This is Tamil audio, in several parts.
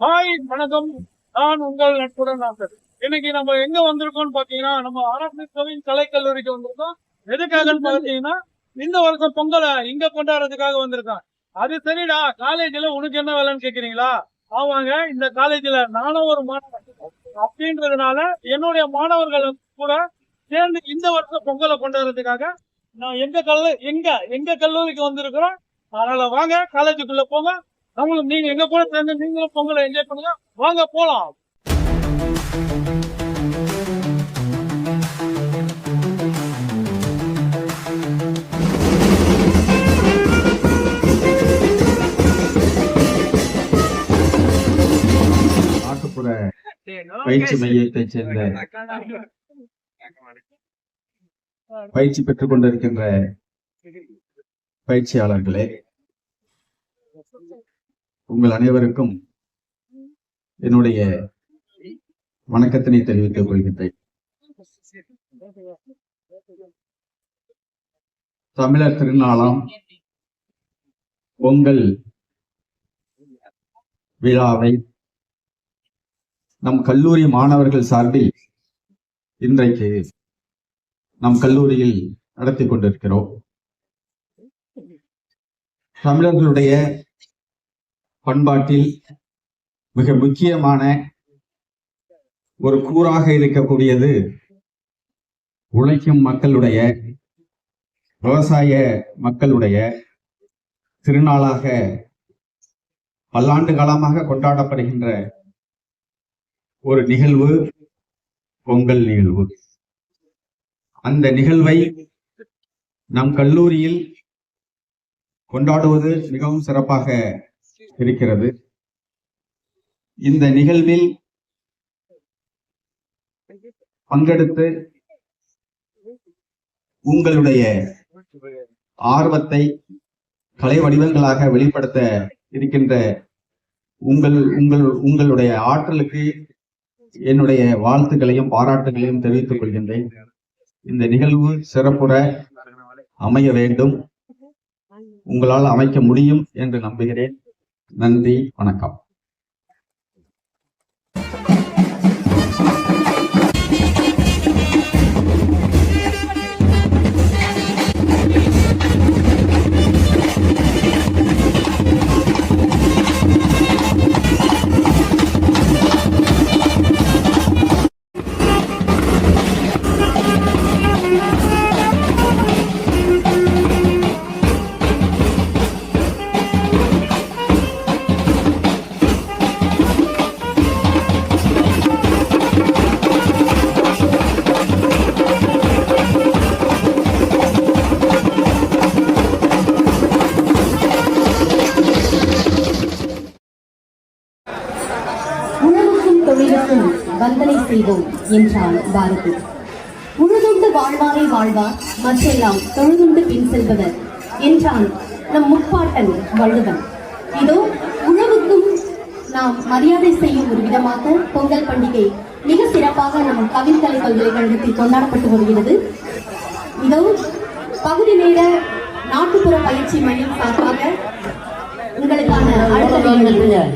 ஹாய் வணக்கம். நான் உங்கள் நட்புடன் நாசர். இன்னைக்கு நம்ம எங்க வந்திருக்கோம்னு பாத்தீங்கன்னா, நம்ம அரசு கவின் கலைக்கல்லூரிக்கு வந்திருக்கோம். எதுக்காகன்னு பாத்தீங்கன்னா, இந்த வருஷம் பொங்கலை இங்க கொண்டாடுறதுக்காக வந்திருக்கோம். அது சரிடா, காலேஜ்ல உனக்கு என்ன வேலைன்னு கேக்குறீங்களா? ஆவாங்க, இந்த காலேஜ்ல நானும் ஒரு மாணவன் அப்படின்றதுனால என்னுடைய மாணவர்கள் கூட சேர்ந்து இந்த வருஷம் பொங்கலை கொண்டாடுறதுக்காக நான் எங்க கல்லூரிக்கு வந்திருக்கிறோம். அதனால வாங்க, காலேஜுக்குள்ள போங்க. அவங்களுக்கு நீங்க எங்க கூட சேர்ந்து நீங்களும் பொங்கலை என்ஜாய் பண்ணுங்க. வாங்க போலாம். நாட்டுப்புற பயிற்சி மையத்தை சேர்ந்த பயிற்சி பெற்றுக் கொண்டிருக்கின்ற பயிற்சியாளர்களே, உங்கள் அனைவருக்கும் என்னுடைய வணக்கத்தினை தெரிவித்துக் கொள்கின்றேன். தமிழர் திருநாளாம் பொங்கல் விழாவை நம் கல்லூரி மாணவர்கள் சார்பில் இன்றைக்கு நம் கல்லூரியில் நடத்தி கொண்டிருக்கிறோம். தமிழர்களுடைய பண்பாட்டில் மிக முக்கியமான ஒரு கூறாக இருக்கக்கூடியது உழைக்கும் மக்களுடைய, விவசாய மக்களுடைய திருநாளாக பல்லாண்டு காலமாக கொண்டாடப்படுகின்ற ஒரு நிகழ்வு பொங்கல் நிகழ்வு. அந்த நிகழ்வை நம் கல்லூரியில் கொண்டாடுவது மிகவும் சிறப்பாக இருக்கிறது. இந்த நிகழ்வில் பங்கெடுத்து உங்களுடைய ஆர்வத்தை கலை வடிவங்களாக வெளிப்படுத்த இருக்கின்ற உங்களுடைய ஆற்றலுக்கு என்னுடைய வாழ்த்துக்களையும் பாராட்டுகளையும் தெரிவித்துக் கொள்கின்றேன். இந்த நிகழ்வு சிறப்புற அமைய வேண்டும், உங்களால் அமைக்க முடியும் என்று நம்புகிறேன். நன்றி, வணக்கம். தொழிலுக்கும் வந்தனை செய்வோம் என்றான் பாரதி. உழுதுண்டு வாழ்வாரை வாழ்வார், மற்றெல்லாம் தொழுதுண்டு பின் செல்பவர் என்றான் நம் முப்பாட்டன் வள்ளுவன். இதோ உழவுக்கும் நாம் மரியாதை செய்யும் ஒரு விதமாக பொங்கல் பண்டிகை மிக சிறப்பாக நம் கவின்கலை பல்கலைக்கழகத்தில் கொண்டாடப்பட்டு வருகிறது. இதோ பகுதி நேர நாட்டுப்புற பயிற்சி மையம் சார்பாக உங்களுக்கான அடுத்த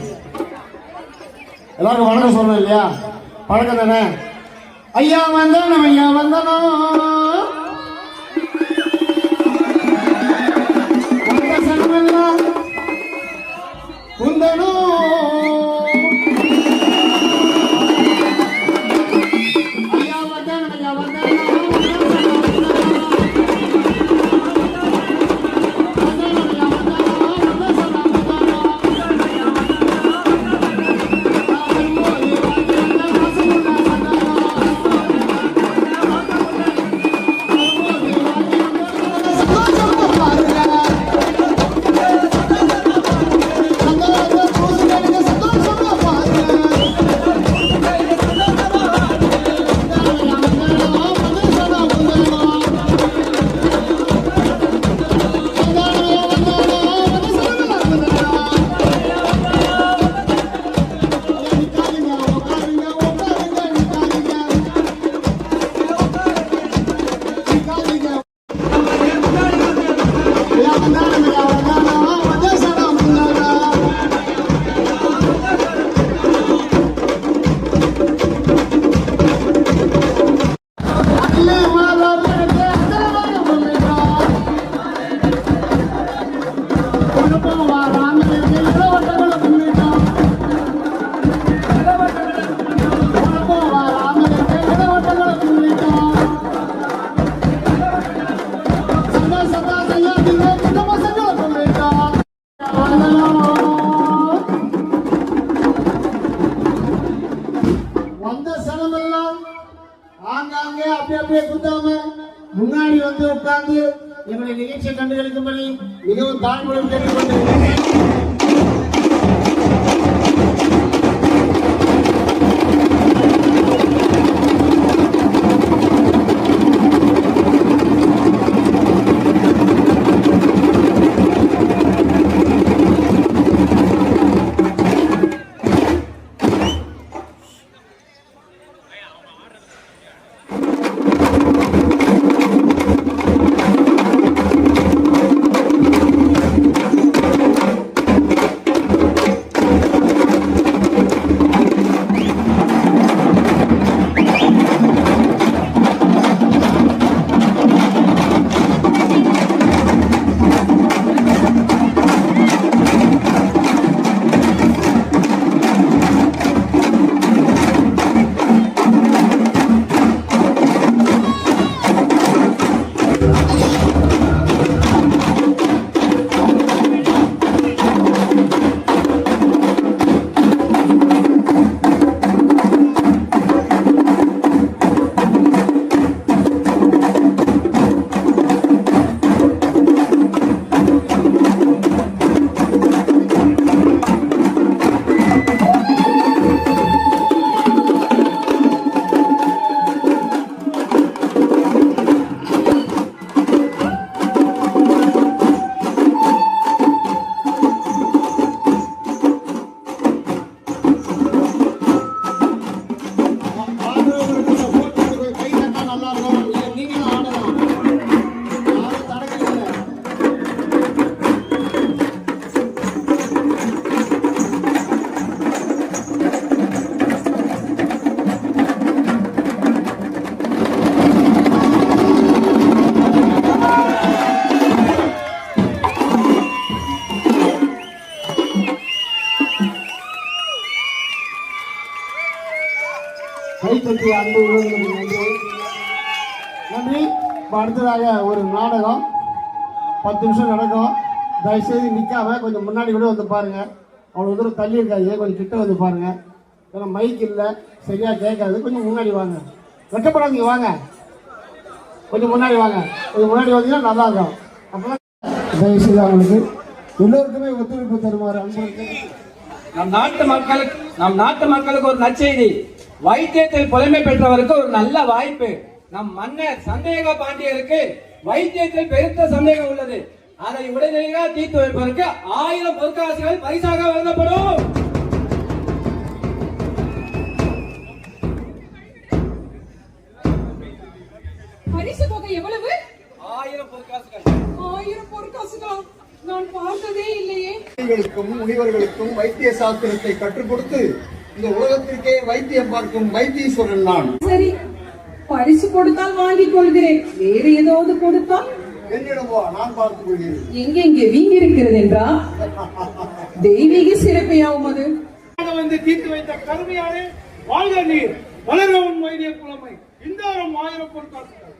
எல்லாருக்கும் வணக்கம் சொல்லணும் இல்லையா? பழக்கம் தானே. ஐயா வந்தானோ, ஐயா வந்தானோ, குந்தனோ வாய்ப்பை கொடுத்தாம முன்னாடி வந்து உட்கார்ந்து என்னுடைய நிகழ்ச்சியை கண்டுகளிக்கும்படி மிகவும் தாழ்மையுடன் கேட்டுக்கொண்டு கைத்தட்டி அன்பு உறவுகளுக்கு நன்றி. இப்போ அடுத்ததாக ஒரு நாடகம் 10 நிமிஷம் நடக்கும். தயவுசெய்து நிற்காம கொஞ்சம் முன்னாடி கூட வந்து பாருங்க. அவ்வளோ தூரம் தள்ளி இருக்காது, கொஞ்சம் கிட்ட வந்து பாருங்க. ஏன்னா மைக் இல்லை, சரியா கேட்காது. கொஞ்சம் முன்னாடி வாங்க, வெட்டப்படாதீங்க, வாங்க கொஞ்சம் முன்னாடி வாங்க. கொஞ்சம் முன்னாடி வந்தீங்கன்னா நல்லா இருக்கும். அப்போதான் தயவுசெய்து அவங்களுக்கு எல்லோருக்குமே ஒத்துழைப்பு தருமாறு அன்பு. நம் நாட்டு மக்களுக்கு ஒரு நற்செய்தி. வைத்தியத்தில் புலமை பெற்றவருக்கு ஒரு நல்ல வாய்ப்பு. நம் மன்னர் சந்தேக பாண்டியருக்கு வைத்தியத்தில் பெருத்த சந்தேகம் உள்ளது. அதை உடனடியாக தீர்த்து வைப்பதற்கு 1000 பொற்காசுகள் பரிசாக வழங்கப்படும். பரிசு தொகை எவ்வளவு? 1000 பொற்காசுகள். 1000 பொற்காசுகளா? நான் பார்த்ததே இல்லையே. முனிவர்களுக்கும் வைத்திய சாஸ்திரத்தை கற்றுக் கொடுத்து இந்த உலகத்திற்கே வைத்தியம் பார்க்கும் வைத்தீஸ்வரன் நான். சரி, பரிசு கொடுத்தால் வாங்கிக் கொள்கிறேன். வேறு ஏதாவது கொடுத்தால் என்னிடமோ நான் பார்த்துக் கொள்கிறேன். எங்கெங்கே வீங்கி இருக்கிறது என்றா? தெய்வீக சிறப்பையாவும் அது. வந்து தீர்த்து வைத்த கருமையாரே, வாழ்க நீர், வளர உன் வைத்திய புலமை. இந்த 1000 பொற்காசுகள்.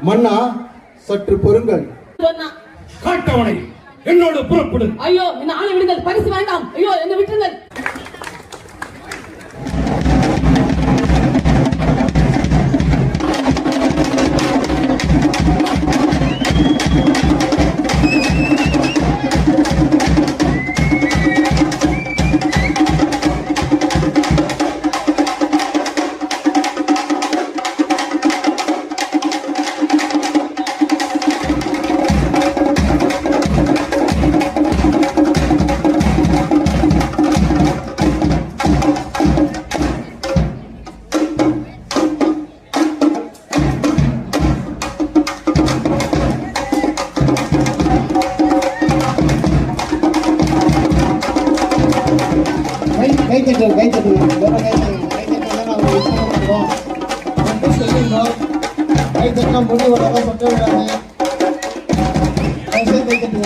மன்னா சற்று பொறுங்கள். காட்டவனை என்னோடு புறப்படு. ஐயோ, என்ன ஆளை விடுங்கள், பரிசு வேண்டாம். ஐயோ, என்ன விட்டுருங்கள். கைத்தட்டலாம் முடி விடாம பட்ட விடாங்க. கைத்தட்டுங்க.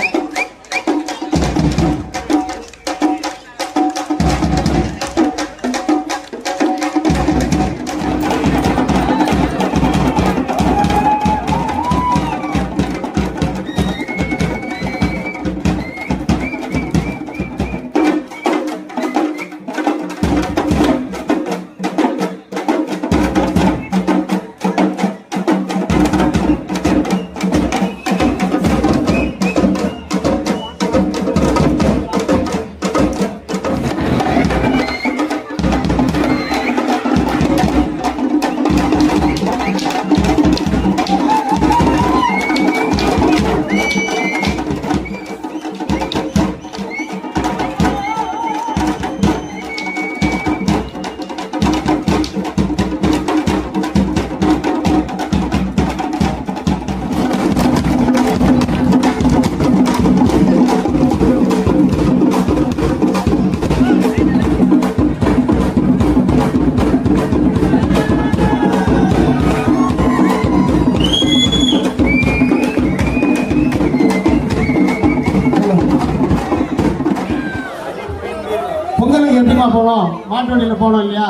பொங்கலுக்கு எப்படிமா போனோம்? மாட்டு வண்டியில் போனோம் இல்லையா?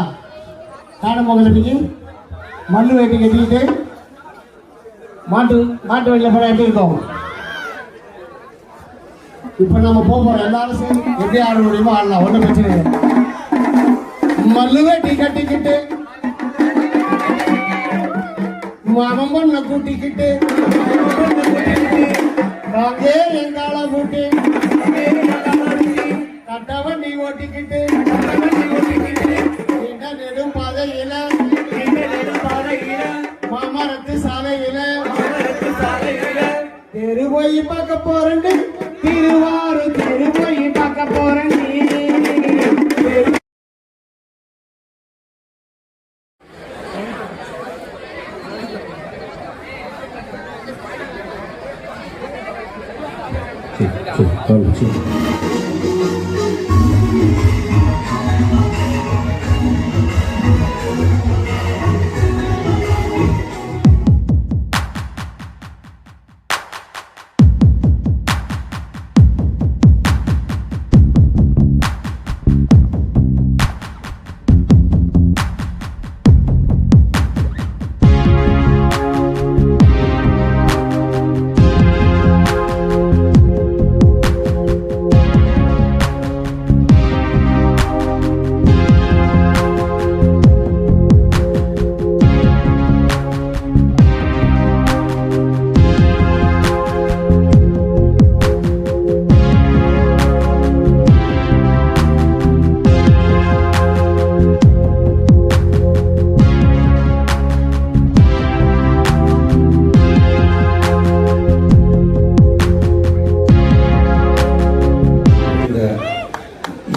காடை பொங்கல் அன்னைக்கு மண்ணு வேட்டி கட்டிக்கிட்டு மாட்டு வண்டியில் போனால் எப்படி இருக்கும்? இப்போ நம்ம போகிறோம் எல்லாரும் சேர்ந்து எப்படி ஆட முடியுமோ ஆடலாம், ஒன்றும் பிரச்சனை இல்லை. மல்லு வேட்டி கட்டிக்கிட்டு மனம் பொண்ணை கூட்டிக்கிட்டு நாங்கே எங்கால கூட்டி கட்ட வண்டி ஓட்டிக்கிட்டு நெடும் பாதையில மாமரத்து சாலையில தெரு போய் பார்க்க போறேன், திருவாரூர் தெரு போய் பார்க்க போறேன்.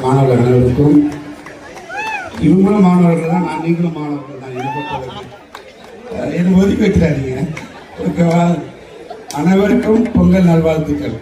மாணவர்கள் அனைவருக்கும், இவங்களும் மாணவர்கள் தான், நான் நீங்களும் மாணவர்கள் தான். என்னை ஒதுக்கி வச்சிடாதீங்க, ஓகேவா? அனைவருக்கும் பொங்கல் நல்வாழ்த்துக்கள்.